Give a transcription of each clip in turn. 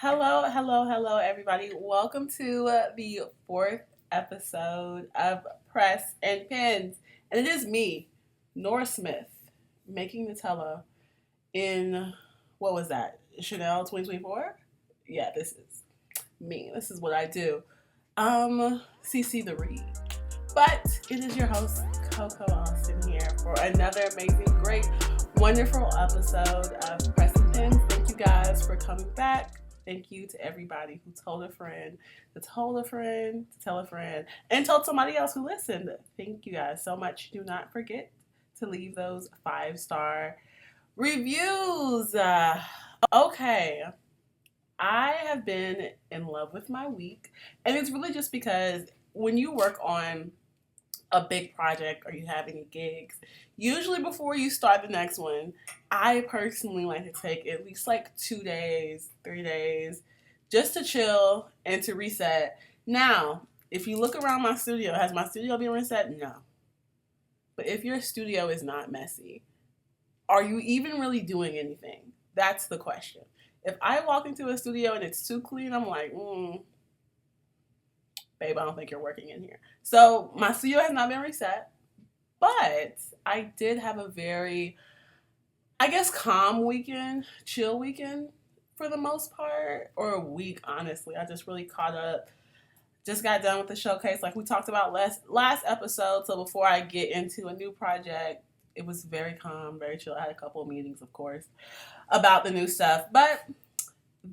Hello, everybody. Welcome to the fourth episode of Press and Pins. And it is me, Nora Smith, making Nutella in, what was that, Chanel 2024? Yeah, this is me. This is what I do. CC the Read. But it is your host, Coco Austin, here for another amazing, great, wonderful episode of Press and Pins. Thank you guys for coming back. Thank you to everybody who told a friend, to told a friend, to tell a friend, and told somebody else who listened. Thank you guys so much. Do not forget to leave those 5-star reviews. Okay, I have been in love with my week, and it's really just because when you work on a big project or you have any gigs, usually before you start the next one, I personally like to take at least like 2 days, 3 days, just to chill and to reset. Now, if you look around my studio, has my studio been reset? No. But if your studio is not messy, are you even really doing anything? That's the question. If I walk into a studio and it's too clean, I'm like, babe, I don't think you're working in here. So my studio has not been reset, but I did have a very, I guess, calm weekend, chill weekend for the most part, or a week, honestly. I just really caught up. Just got done with the showcase like we talked about last episode. So before I get into a new project, it was very calm, very chill. I had a couple of meetings, of course, about the new stuff, but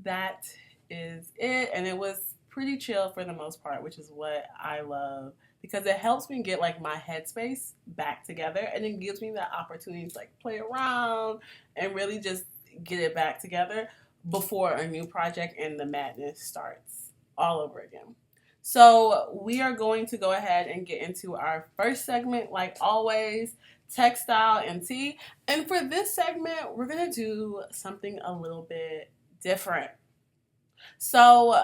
that is it. And it was pretty chill for the most part, which is what I love because it helps me get like my headspace back together, and it gives me that opportunity to like play around and really just get it back together before a new project and the madness starts all over again. So we are going to go ahead and get into our first segment, like always, textile and tea. And for this segment, we're going to do something a little bit different. So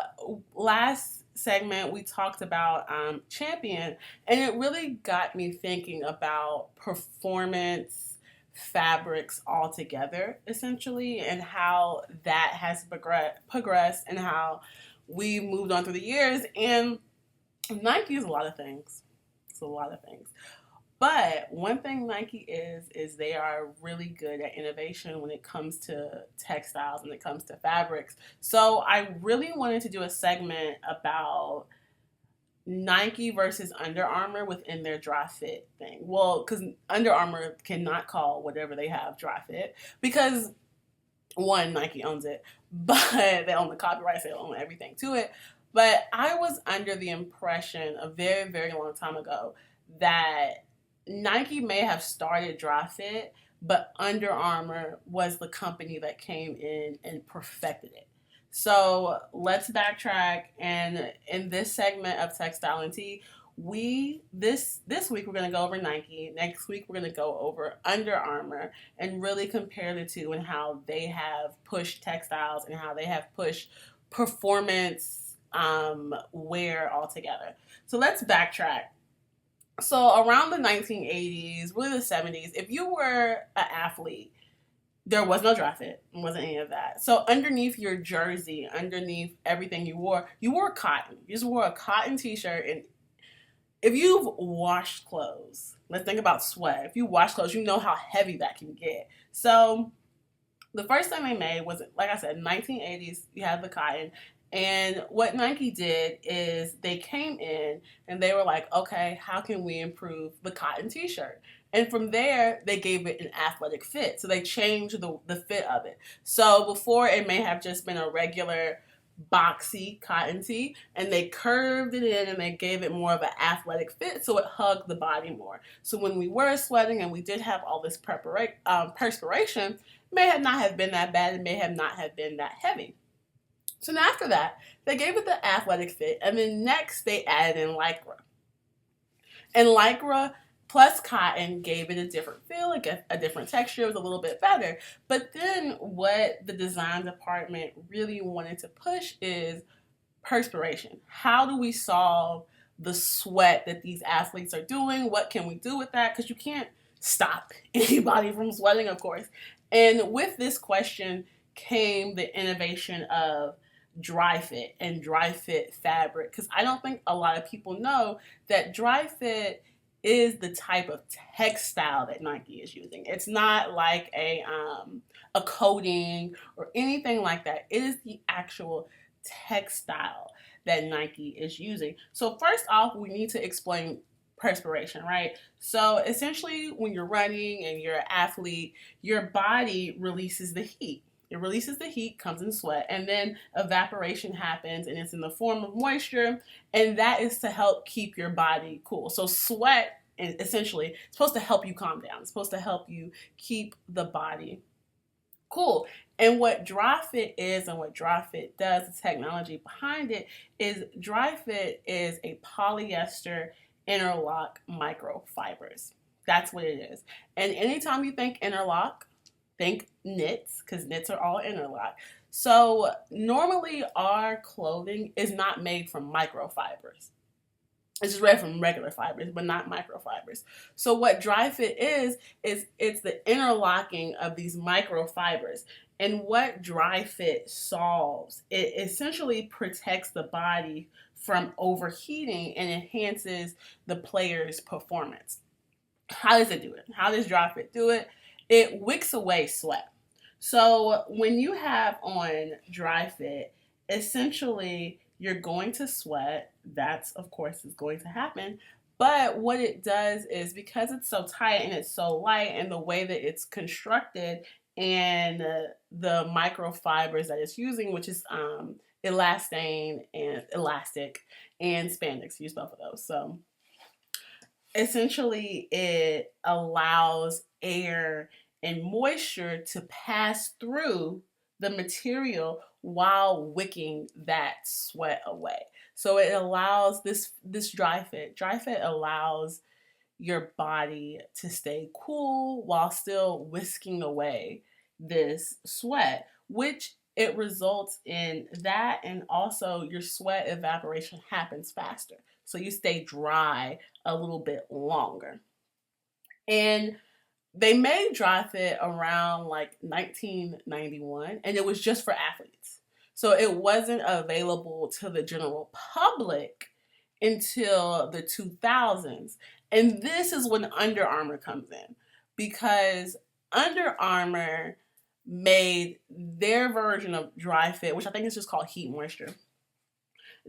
last segment we talked about Champion, and it really got me thinking about performance fabrics altogether, essentially, and how that has progressed and how we moved on through the years. And Nike is a lot of things. It's a lot of things. But one thing Nike is they are really good at innovation when it comes to textiles, when it comes to fabrics. So I really wanted to do a segment about Nike versus Under Armour within their Dri-Fit thing. Well, because Under Armour cannot call whatever they have Dri-Fit because, one, Nike owns it, but they own the copyrights, they own everything to it. But I was under the impression a very, very long time ago that Nike may have started Dri-Fit, but Under Armour was the company that came in and perfected it. So let's backtrack, and in this segment of Textile and Tea, this week we're going to go over Nike. Next week we're going to go over Under Armour and really compare the two and how they have pushed textiles and how they have pushed performance wear altogether. So let's backtrack. So around the 1980s, really the 70s, if you were an athlete, there was no Dri-Fit. It wasn't any of that. So underneath your jersey, underneath everything you wore cotton. You just wore a cotton t-shirt. And if you've washed clothes, let's think about sweat. If you wash clothes, you know how heavy that can get. So the first thing they made was, like I said, 1980s, you had the cotton. And what Nike did is they came in and they were like, okay, how can we improve the cotton t-shirt? And from there, they gave it an athletic fit. So they changed the fit of it. So before, it may have just been a regular boxy cotton tee, and they curved it in and they gave it more of an athletic fit so it hugged the body more. So when we were sweating and we did have all this perspiration, it may have not have been that bad. It may have not have been that heavy. So now after that, they gave it the athletic fit, and then next they added in Lycra. And Lycra plus cotton gave it a different feel, a different texture. It was a little bit better. But then what the design department really wanted to push is perspiration. How do we solve the sweat that these athletes are doing? What can we do with that? Because you can't stop anybody from sweating, of course. And with this question came the innovation of Dri-Fit and Dri-Fit fabric, because I don't think a lot of people know that Dri-Fit is the type of textile that Nike is using. It's not like a coating or anything like that. It is the actual textile that Nike is using. So first off, we need to explain perspiration, right? So essentially, when you're running and you're an athlete, your body releases the heat. It releases the heat, comes in sweat, and then evaporation happens, and it's in the form of moisture, and that is to help keep your body cool. So sweat, essentially, is supposed to help you calm down. It's supposed to help you keep the body cool. And what Dri-Fit is and what Dri-Fit does, the technology behind it, is Dri-Fit is a polyester interlock microfibers. That's what it is. And anytime you think interlock, think knits, because knits are all interlock. So normally our clothing is not made from microfibers. It's just made from regular fibers, but not microfibers. So what Dri-Fit is it's the interlocking of these microfibers. And what Dri-Fit solves, it essentially protects the body from overheating and enhances the player's performance. How does it do it? How does Dri-Fit do it? It wicks away sweat. So when you have on Dri-Fit, essentially you're going to sweat. That's, of course, is going to happen. But what it does is, because it's so tight and it's so light, and the way that it's constructed and the microfibers that it's using, which is elastane and elastic and spandex, use both of those. So essentially it allows air and moisture to pass through the material while wicking that sweat away. So it allows this Dri-Fit allows your body to stay cool while still whisking away this sweat, which it results in that, and also your sweat evaporation happens faster. So you stay dry a little bit longer. And they made Dri-Fit around like 1991, and it was just for athletes. So it wasn't available to the general public until the 2000s. And this is when Under Armour comes in, because Under Armour made their version of Dri-Fit, which I think is just called Heat Moisture.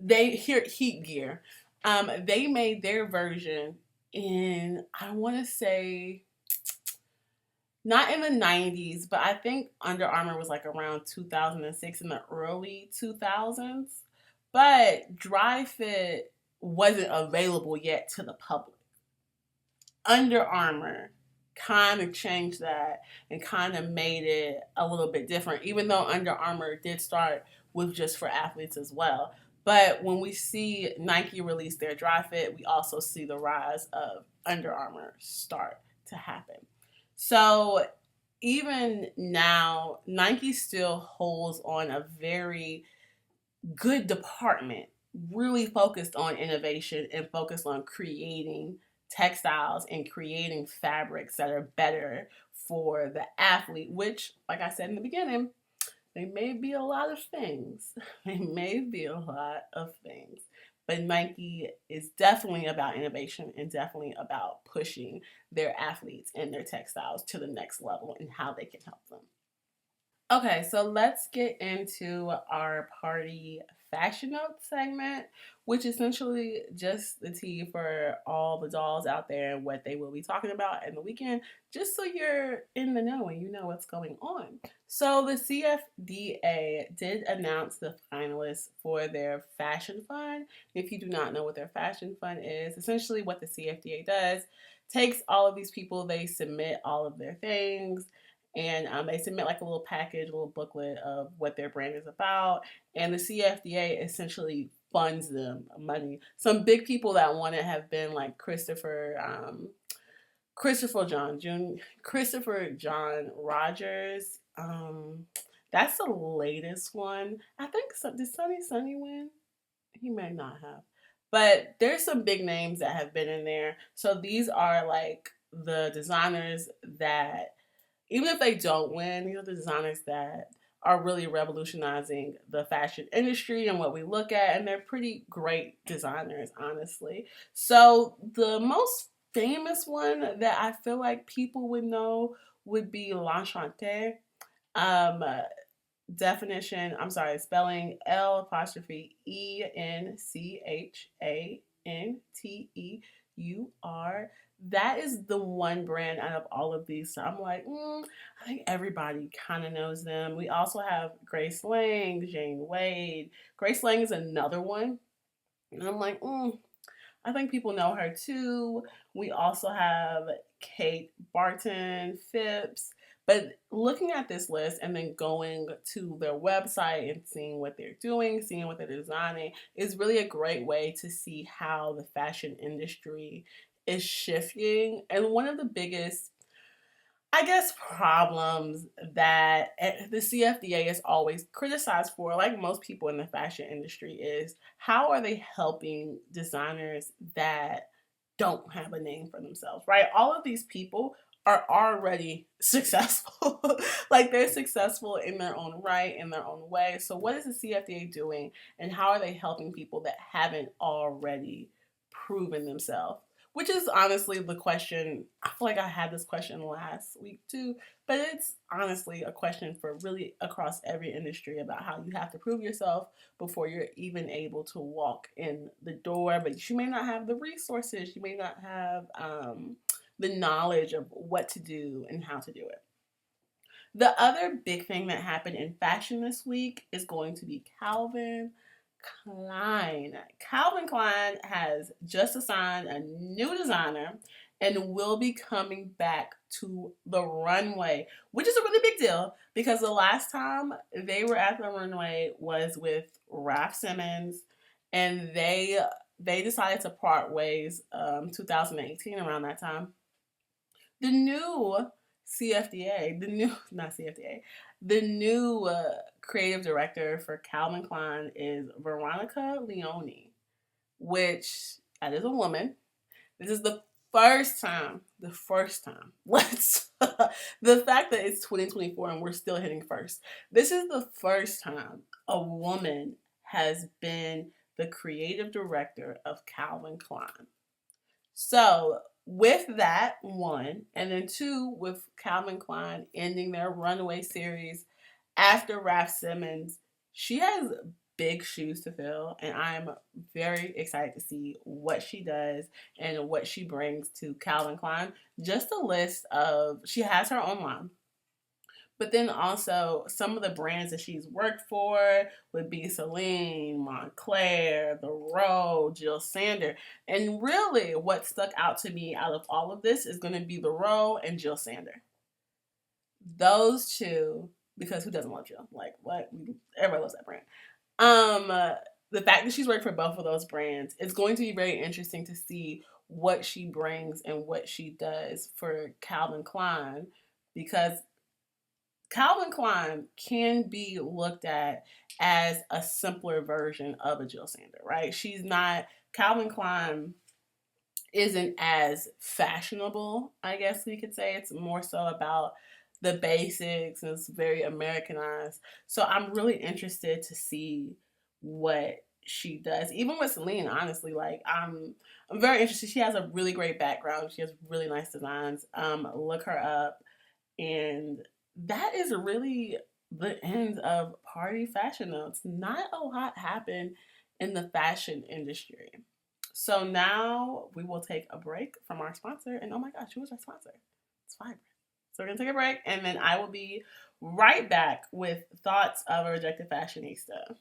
Heat Gear. They made their version in, I want to say, not in the 90s, but I think Under Armour was like around 2006, in the early 2000s. But Dri-Fit wasn't available yet to the public. Under Armour kind of changed that and kind of made it a little bit different, even though Under Armour did start with just for athletes as well. But when we see Nike release their Dri-Fit, we also see the rise of Under Armour start to happen. So even now, Nike still holds on a very good department, really focused on innovation and focused on creating textiles and creating fabrics that are better for the athlete, which, like I said in the beginning, they may be a lot of things. They may be a lot of things. But Nike is definitely about innovation and definitely about pushing their athletes and their textiles to the next level and how they can help them. Okay, so let's get into our party fashion notes segment, which is essentially just the tea for all the dolls out there and what they will be talking about in the weekend, just so you're in the know and you know what's going on. So the CFDA did announce the finalists for their fashion fund. If you do not know what their fashion fund is, essentially what the CFDA does, takes all of these people, they submit all of their things, and they submit like a little package, a little booklet of what their brand is about. And the CFDA essentially funds them money. Some big people that won it have been like Christopher John Rogers. That's the latest one. I think did Sunny win? He may not have. But there's some big names that have been in there. So these are like the designers that, even if they don't win, the designers that are really revolutionizing the fashion industry and what we look at, and they're pretty great designers, honestly. So the most famous one that I feel like people would know would be L'Enchante. Um, Definition, I'm sorry, spelling L apostrophe ENCHANTEUR. That is the one brand out of all of these. So I'm like, I think everybody kind of knows them. We also have Grace Lang, Jane Wade. Grace Lang is another one. And I'm like, I think people know her too. We also have Kate Barton, Phipps. But looking at this list and then going to their website and seeing what they're doing, seeing what they're designing, is really a great way to see how the fashion industry is shifting. And one of the biggest, I guess, problems that the CFDA is always criticized for, like most people in the fashion industry, is how are they helping designers that don't have a name for themselves, right? All of these people are already successful. Like they're successful in their own right, in their own way. So what is the CFDA doing and how are they helping people that haven't already proven themselves? Which is honestly the question. I feel like I had this question last week too, but it's honestly a question for really across every industry about how you have to prove yourself before you're even able to walk in the door. But you may not have the resources, you may not have the knowledge of what to do and how to do it. The other big thing that happened in fashion this week is going to be Calvin Klein. Calvin Klein has just assigned a new designer and will be coming back to the runway, which is a really big deal because the last time they were at the runway was with Raf Simons, and they decided to part ways 2018 around that time. The new CFDA, the new, not CFDA, the new creative director for Calvin Klein is Veronica Leone, which that is a woman. This is the first time, let's, the fact that it's 2024 and we're still hitting first. This is the first time a woman has been the creative director of Calvin Klein. So, with that, one, and then two, with Calvin Klein ending their runway series after Raf Simons, she has big shoes to fill, and I'm very excited to see what she does and what she brings to Calvin Klein. Just a list of, she has her own line. But then also some of the brands that she's worked for would be Celine, Montclair, The Row, Jill Sander. And really what stuck out to me out of all of this is going to be The Row and Jill Sander. Those two, because who doesn't love Jill? Like what? Everybody loves that brand. The fact that she's worked for both of those brands, it's going to be very interesting to see what she brings and what she does for Calvin Klein, because Calvin Klein can be looked at as a simpler version of a Jill Sander, right? She's not, Calvin Klein isn't as fashionable, I guess we could say. It's more so about the basics and it's very Americanized. So I'm really interested to see what she does. Even with Celine, honestly, like I'm very interested. She has a really great background. She has really nice designs. Look her up. And that is really the end of party fashion notes. Not a lot happened in the fashion industry. So now we will take a break from our sponsor. And oh my gosh, who is our sponsor? It's Fiber. So we're going to take a break and then I will be right back with thoughts of a Rejected Fashionista.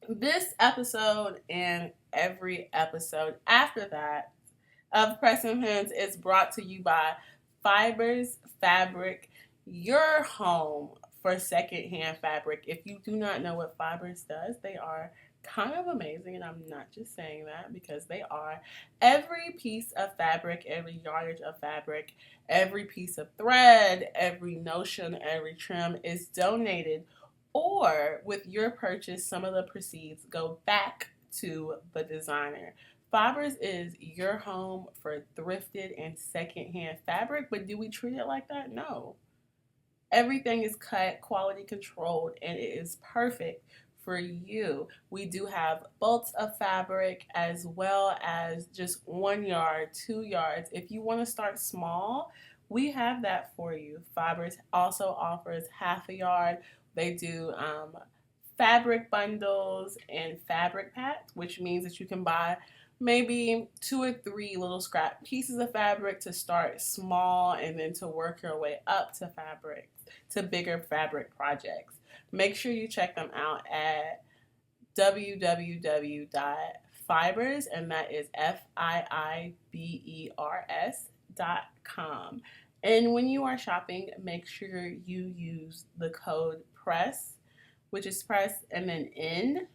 This episode and every episode after that of Press and Pins is brought to you by Fibers Fabric, your home for secondhand fabric. If you do not know what Fibers does, they are kind of amazing, and I'm not just saying that because they are. Every piece of fabric, every yardage of fabric, every piece of thread, every notion, every trim is donated, or with your purchase, some of the proceeds go back to the designer. Fibers is your home for thrifted and secondhand fabric, but do we treat it like that? No. Everything is cut, quality controlled, and it is perfect for you. We do have bolts of fabric as well as just 1 yard, 2 yards. If you want to start small, we have that for you. Fibers also offers half a yard. They do fabric bundles and fabric packs, which means that you can buy maybe 2 or 3 little scrap pieces of fabric to start small and then to work your way up to fabric, to bigger fabric projects. Make sure you check them out at www.fibers, and that is FIIBERS.com. And when you are shopping, make sure you use the code PRESS, which is press and then N,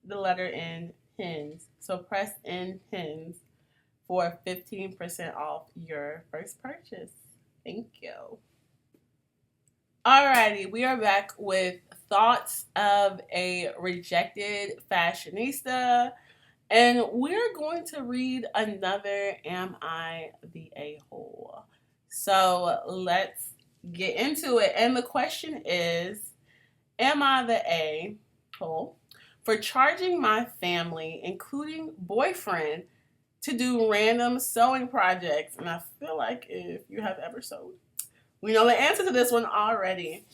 the letter N, pins. So press N pins for 15% off your first purchase. Thank you. Alrighty, we are back with thoughts of a rejected fashionista, and we're going to read another Am I the A-hole? So let's get into it. And the question is, am I the A-hole for charging my family, including boyfriend, to do random sewing projects? And I feel like if you have ever sewed, we know the answer to this one already.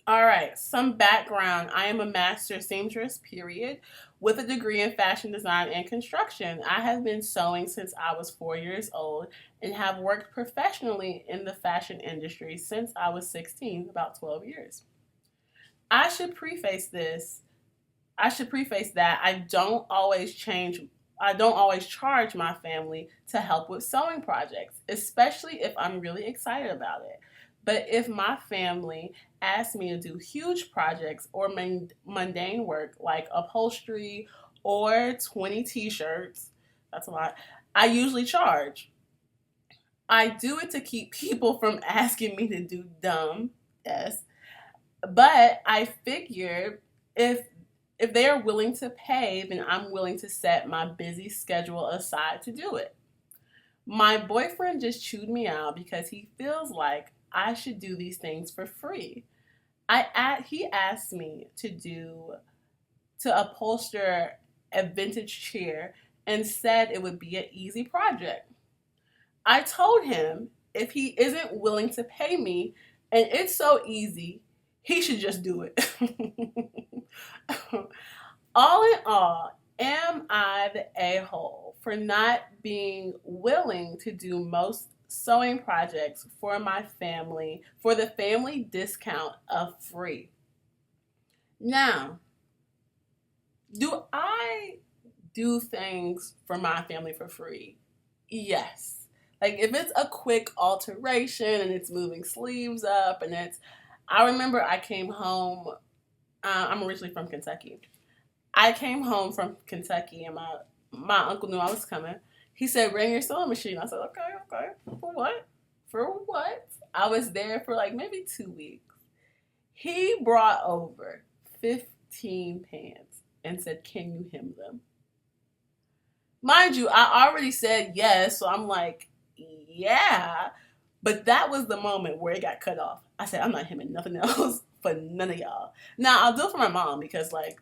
All right, some background. I am a master seamstress, period, with a degree in fashion design and construction. I have been sewing since I was 4 years old and have worked professionally in the fashion industry since I was 16, about 12 years. I should preface that I don't always charge my family to help with sewing projects, especially if I'm really excited about it. But if my family asks me to do huge projects or mundane work like upholstery or 20 t-shirts, that's a lot, I usually charge. I do it to keep people from asking me to do dumb, yes. But I figure if they are willing to pay, then I'm willing to set my busy schedule aside to do it. My boyfriend just chewed me out because he feels like I should do these things for free. He asked me to upholster a vintage chair and said it would be an easy project. I told him if he isn't willing to pay me and it's so easy, he should just do it. All in all, am I the a-hole for not being willing to do most sewing projects for my family for the family discount of free? Now, do I do things for my family for free? Yes. Like if it's a quick alteration and it's moving sleeves up I remember I came home, I'm originally from Kentucky. I came home from Kentucky and my uncle knew I was coming. He said, bring your sewing machine. I said, okay. For what? For what? I was there for like maybe 2 weeks. He brought over 15 pants and said, can you hem them? Mind you, I already said yes, so I'm like, yeah. But that was the moment where it got cut off. I said, I'm not hemming nothing else for none of y'all. Now, I'll do it for my mom because, like,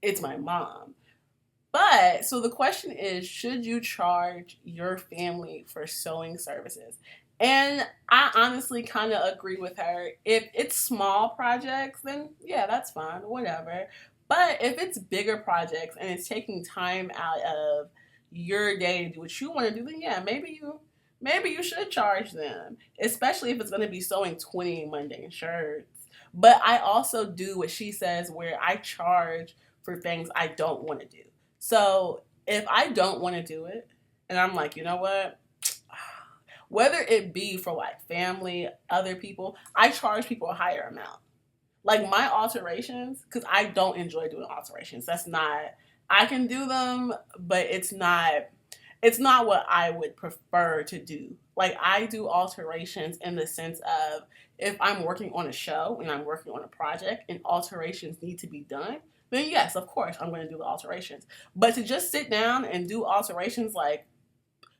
it's my mom. But, so the question is, should you charge your family for sewing services? And I honestly kind of agree with her. If it's small projects, then yeah, that's fine, whatever. But if it's bigger projects and it's taking time out of your day to do what you want to do, then yeah, maybe you should charge them, especially if it's going to be sewing 20 mundane shirts. But I also do what she says, where I charge for things I don't want to do. So if I don't want to do it, and I'm like, you know what? Whether it be for like family, other people, I charge people a higher amount. Like my alterations, because I don't enjoy doing alterations. I can do them, but it's not what I would prefer to do. Like I do alterations in the sense of if I'm working on a show and I'm working on a project and alterations need to be done, then yes, of course, I'm going to do the alterations. But to just sit down and do alterations like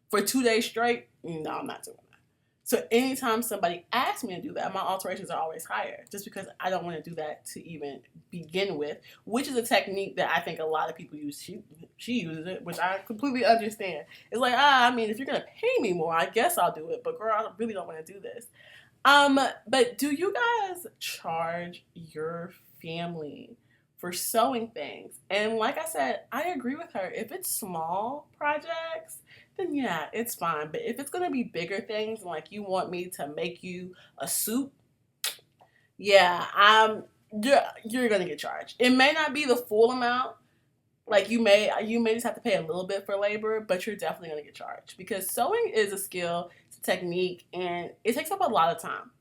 for 2 days straight, no, I'm not doing that. So anytime somebody asks me to do that, my alterations are always higher, just because I don't want to do that to even begin with, which is a technique that I think a lot of people use. She uses it, which I completely understand. It's like, I mean, if you're gonna pay me more, I guess I'll do it. But girl, I really don't want to do this. But do you guys charge your family for sewing things? And like I said, I agree with her. If it's small projects, then yeah, it's fine. But if it's gonna be bigger things, like you want me to make you a soup, yeah, you're gonna get charged. It may not be the full amount. Like you may just have to pay a little bit for labor, but you're definitely gonna get charged because sewing is a skill, it's a technique, and it takes up a lot of time.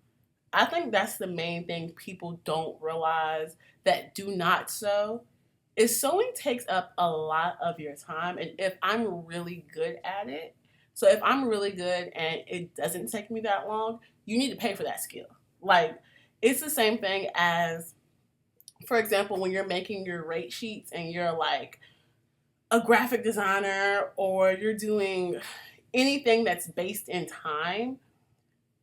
I think that's the main thing people don't realize that do not sew is sewing takes up a lot of your time. And if I'm really good at it, so if I'm really good and it doesn't take me that long, you need to pay for that skill. Like it's the same thing as, for example, when you're making your rate sheets and you're like a graphic designer or you're doing anything that's based in time,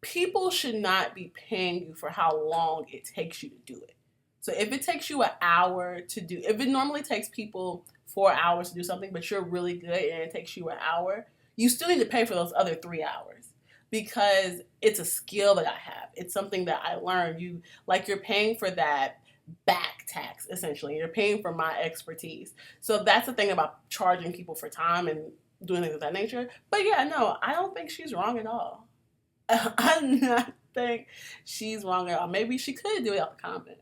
people should not be paying you for how long it takes you to do it. So if it takes you an hour to do, if it normally takes people 4 hours to do something, but you're really good and it takes you an hour, you still need to pay for those other 3 hours because it's a skill that I have. It's something that I learned. You're paying for that back tax essentially. You're paying for my expertise. So that's the thing about charging people for time and doing things of that nature. But yeah, no, I don't think she's wrong at all. I do not think she's wrong at all. Maybe she could do it without the comment.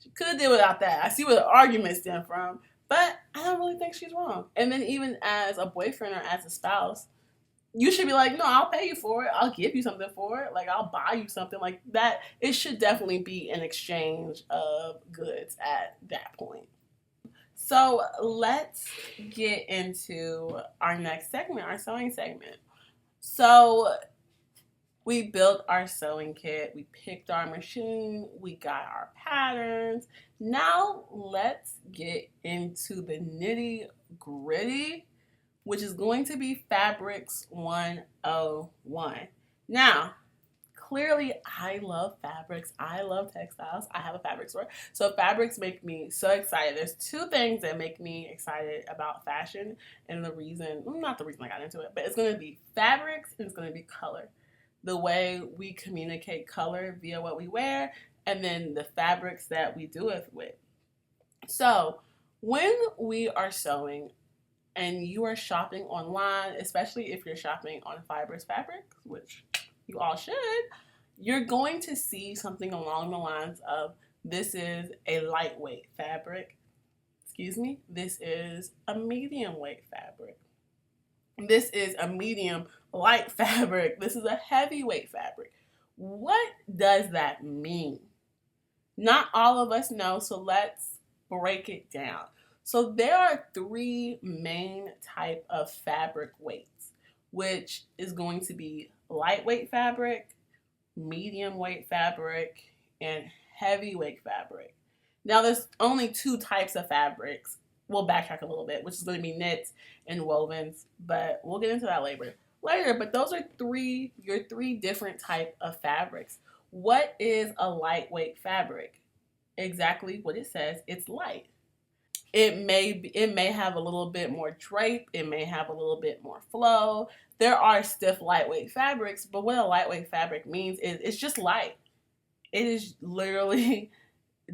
She could do it without that. I see where the argument stem from, but I don't really think she's wrong. And then even as a boyfriend or as a spouse, you should be like, no, I'll pay you for it. I'll give you something for it. Like I'll buy you something like that. It should definitely be an exchange of goods at that point. So let's get into our next segment, our sewing segment. So we built our sewing kit, we picked our machine, we got our patterns. Now let's get into the nitty gritty, which is going to be Fabrics 101. Now, clearly I love fabrics, I love textiles, I have a fabric store. So fabrics make me so excited. There's two things that make me excited about fashion, and not the reason I got into it, but it's gonna be fabrics and it's gonna be color. The way we communicate color via what we wear, and then the fabrics that we do it with. So when we are sewing and you are shopping online, especially if you're shopping on fibrous fabrics, which you all should, you're going to see something along the lines of, this is a lightweight fabric. This is a medium weight fabric. This is a medium light fabric. This is a heavyweight fabric. What does that mean? Not all of us know, so let's break it down. So there are three main type of fabric weights, which is going to be lightweight fabric, medium weight fabric, and heavyweight fabric. Now there's only two types of fabrics. We'll backtrack a little bit, which is going to be knits and wovens, but we'll get into that later. But those are your three different type of fabrics. What is a lightweight fabric? Exactly what it says. It's light. It may have a little bit more drape. It may have a little bit more flow. There are stiff lightweight fabrics, but what a lightweight fabric means is it's just light. It is literally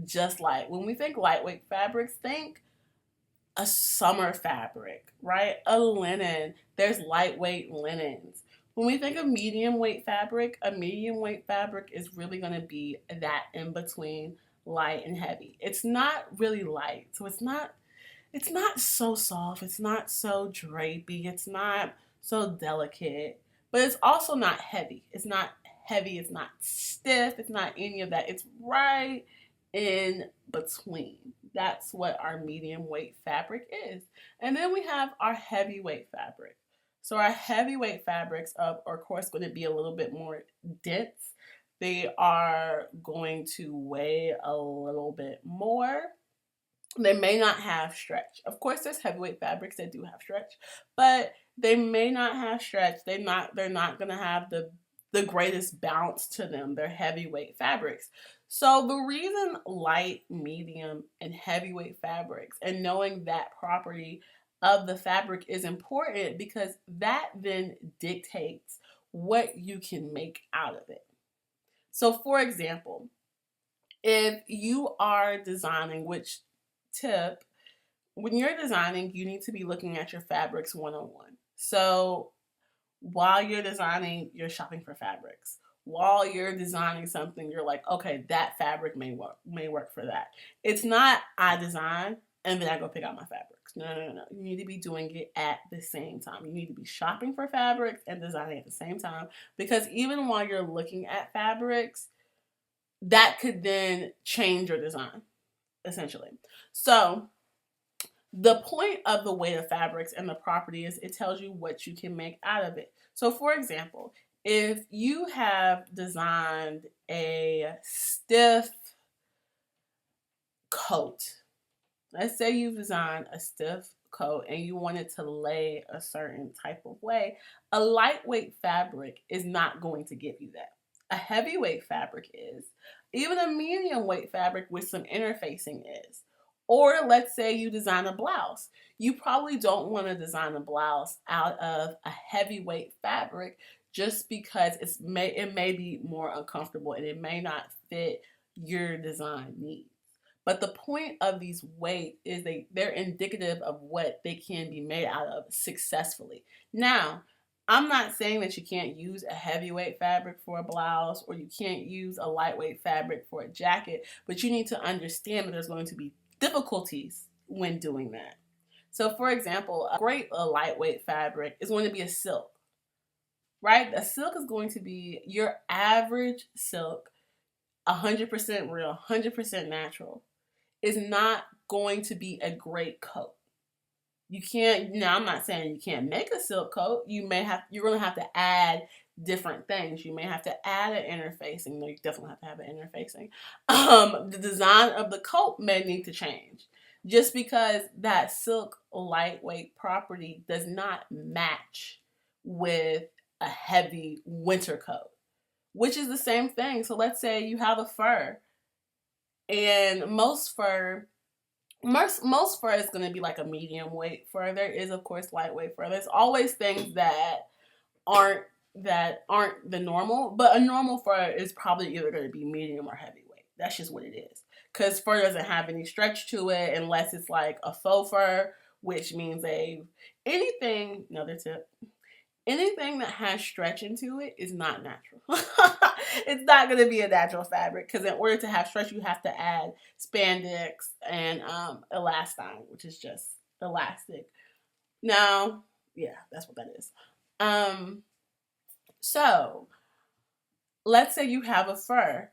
just light. When we think lightweight fabrics, think a summer fabric, right? A linen. There's lightweight linens. When we think of medium weight fabric, a medium weight fabric is really going to be that in between light and heavy. It's not really light, so it's not so soft, it's not so drapey, it's not so delicate, but it's also not heavy. It's not heavy, it's not stiff, it's not any of that. It's right in between. That's what our medium weight fabric is. And then we have our heavyweight fabric. So our heavyweight fabrics are, of course, going to be a little bit more dense. They are going to weigh a little bit more. They may not have stretch. Of course, there's heavyweight fabrics that do have stretch, but they may not have stretch. They're not going to have the the greatest bounce to them. They're heavyweight fabrics. So the reason light, medium, and heavyweight fabrics, and knowing that property of the fabric is important, because that then dictates what you can make out of it. So for example, if you are designing, which tip, when you're designing, you need to be looking at your fabrics one-on-one. So while you're designing, you're shopping for fabrics. While you're designing something, you're like, okay, that fabric may work for that. It's not I design and then I go pick out my fabrics. No. You need to be doing it at the same time. You need to be shopping for fabrics and designing at the same time, because even while you're looking at fabrics, that could then change your design, essentially. So the point of the weight of fabrics and the property is it tells you what you can make out of it. So for example, if you have designed a stiff coat, let's say you've designed a stiff coat and you want it to lay a certain type of way, a lightweight fabric is not going to give you that. A heavyweight fabric is. Even a medium weight fabric with some interfacing is. Or let's say you design a blouse. You probably don't want to design a blouse out of a heavyweight fabric just because it may be more uncomfortable and it may not fit your design needs. But the point of these weights is they're indicative of what they can be made out of successfully. Now, I'm not saying that you can't use a heavyweight fabric for a blouse or you can't use a lightweight fabric for a jacket, but you need to understand that there's going to be difficulties when doing that. So for example, a great lightweight fabric is going to be a silk, right? A silk is going to be your average silk, 100% real, 100% natural, is not going to be a great coat. You can't, now I'm not saying you can't make a silk coat. You're going to have to add different things. You may have to add an interfacing. No, you definitely have to have an interfacing. The design of the coat may need to change just because that silk lightweight property does not match with a heavy winter coat, which is the same thing. So let's say you have a fur, and most fur is going to be like a medium weight fur. There is, of course, lightweight fur. There's always things that aren't the normal, but a normal fur is probably either going to be medium or heavyweight. That's just what it is. Because fur doesn't have any stretch to it unless it's like a faux fur, which means another tip, anything that has stretch into it is not natural. It's not going to be a natural fabric, because in order to have stretch, you have to add spandex and elastane, which is just elastic. Now, yeah, that's what that is. So let's say you have a fur.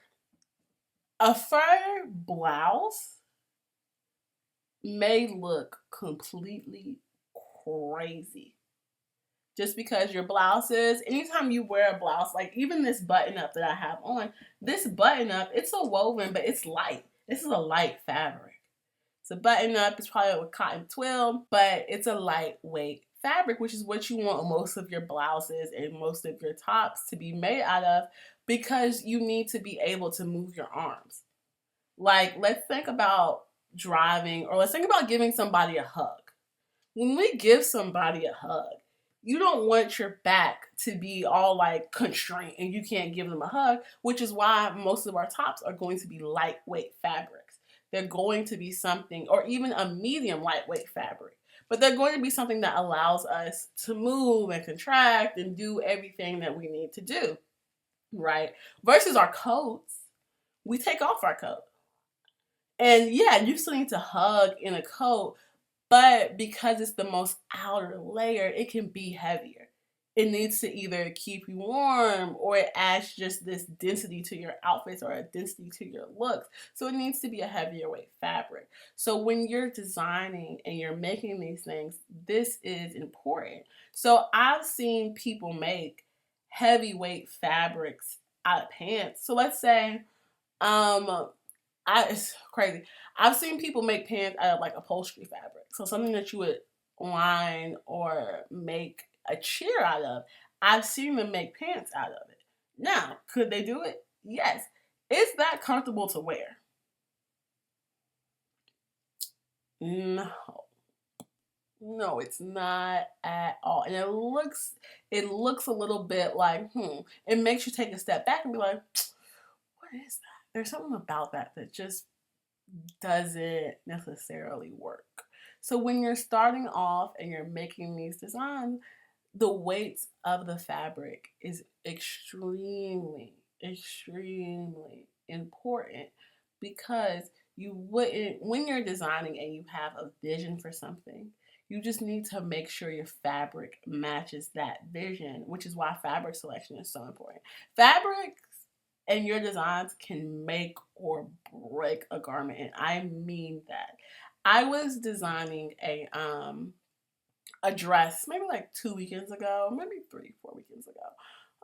A fur blouse may look completely crazy. Just because your blouses, anytime you wear a blouse, like even this button up that I have on, this button up, it's a woven, but it's light. This is a light fabric. It's a button up, it's probably with cotton twill, but it's a lightweight fabric, which is what you want most of your blouses and most of your tops to be made out of, because you need to be able to move your arms. Like, let's think about driving, or let's think about giving somebody a hug. When we give somebody a hug, you don't want your back to be all like constrained and you can't give them a hug, which is why most of our tops are going to be lightweight fabrics. They're going to be something, or even a medium lightweight fabric, but they're going to be something that allows us to move and contract and do everything that we need to do, right? Versus our coats, we take off our coat. And yeah, you still need to hug in a coat, but because it's the most outer layer, it can be heavier. It needs to either keep you warm, or it adds just this density to your outfits or a density to your looks. So it needs to be a heavier weight fabric. So when you're designing and you're making these things, this is important. So I've seen people make heavyweight fabrics out of pants. So let's say, it's crazy. I've seen people make pants out of like upholstery fabric. So something that you would line or make a chair out of. I've seen them make pants out of it. Now, could they do it? Yes. Is that comfortable to wear? No. No, it's not at all. And it looks a little bit like, It makes you take a step back and be like, what is that? There's something about that just doesn't necessarily work. So when you're starting off and you're making these designs, the weight of the fabric is extremely, extremely important because you wouldn't, when you're designing and you have a vision for something, you just need to make sure your fabric matches that vision, which is why fabric selection is so important. Fabrics and your designs can make or break a garment, and I mean that. I was designing a dress maybe like 2 weekends ago, maybe 3, 4 weekends ago.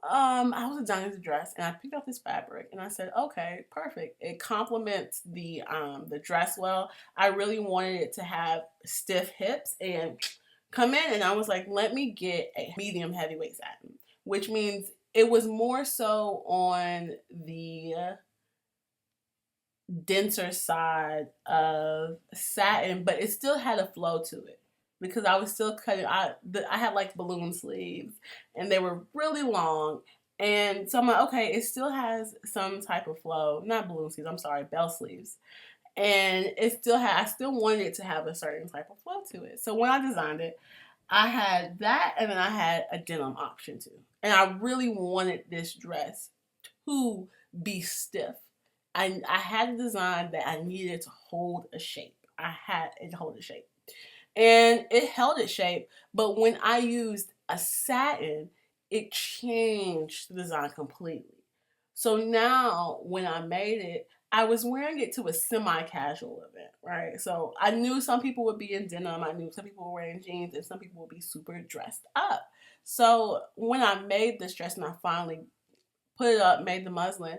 I was designing the dress and I picked out this fabric and I said, okay, perfect. It complements the dress well. I really wanted it to have stiff hips and come in, and I was like, let me get a medium heavyweight satin, which means it was more so on the denser side of satin, but it still had a flow to it because I was still cutting. I had like balloon sleeves, and they were really long. And so I'm like, okay, it still has some type of flow. Not balloon sleeves. I'm sorry, bell sleeves. And I still wanted it to have a certain type of flow to it. So when I designed it, I had that, and then I had a denim option too. And I really wanted this dress to be stiff. I had a design that I needed to hold a shape. I had it to hold a shape. And it held its shape, but when I used a satin, it changed the design completely. So now when I made it, I was wearing it to a semi-casual event, right? So I knew some people would be in denim, I knew some people were wearing jeans, and some people would be super dressed up. So when I made this dress and I finally put it up, made the muslin,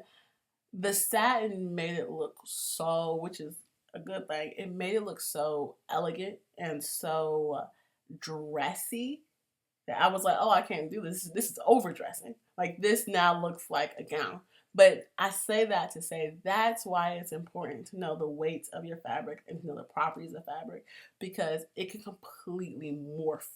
the satin made it look so, which is a good thing. It made it look so elegant and so dressy that I was like, oh, I can't do this. This is overdressing. Like this now looks like a gown. But I say that to say that's why it's important to know the weights of your fabric and to know the properties of fabric, because it can completely morph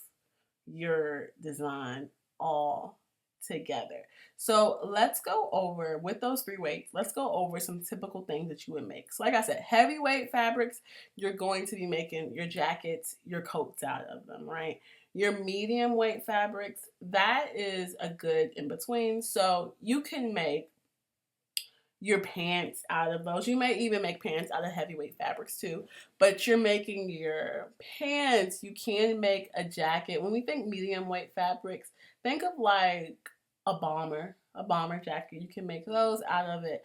your design all together. So let's go over, with those 3 weights, let's go over some typical things that you would make. So like I said, heavyweight fabrics, you're going to be making your jackets, your coats out of them, right? Your medium weight fabrics, that is a good in between. So you can make your pants out of those. You may even make pants out of heavyweight fabrics too, but you're making your pants. You can make a jacket. When we think medium weight fabrics, think of like a bomber jacket. You can make those out of it.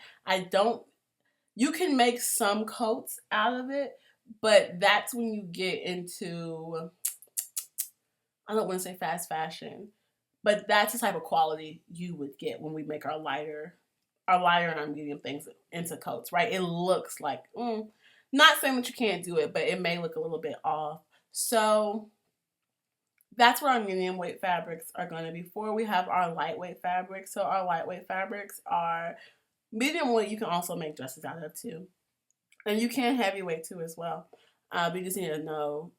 You can make some coats out of it, but that's when you get into, I don't want to say fast fashion, but that's the type of quality you would get when we make our lighter and our medium things into coats, right? It looks like, not saying that you can't do it, but it may look a little bit off. So that's what our medium weight fabrics are going to be for. We have our lightweight fabrics. So our lightweight fabrics are medium weight. You can also make dresses out of too. And you can heavyweight too as well. But you just need to know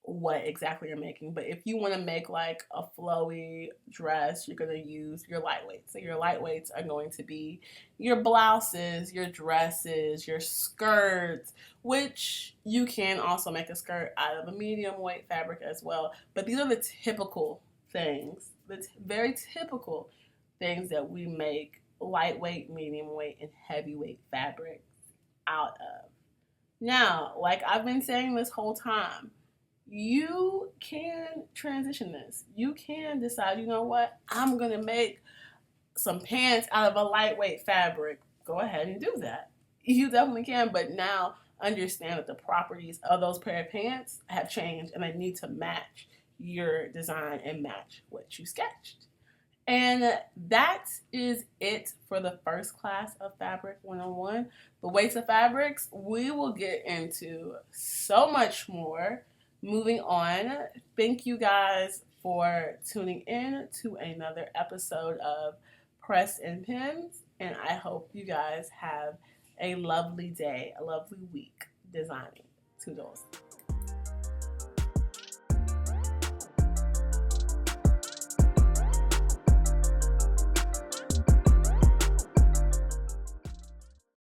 what exactly you're making. But if you want to make like a flowy dress, you're going to use your lightweights. So your lightweights are going to be your blouses, your dresses, your skirts, which you can also make a skirt out of a medium weight fabric as well. But these are the typical things, the very typical things that we make lightweight, medium weight, and heavyweight fabric out of. Now, like I've been saying this whole time, you can transition this. You can decide, you know what, I'm going to make some pants out of a lightweight fabric. Go ahead and do that. You definitely can, but now understand that the properties of those pair of pants have changed and they need to match your design and match what you sketched. And that is it for the first class of Fabric 101. The weights of fabrics, we will get into so much more. Moving on, thank you guys for tuning in to another episode of press and pins. And I hope you guys have a lovely day, a lovely week designing. Toodles.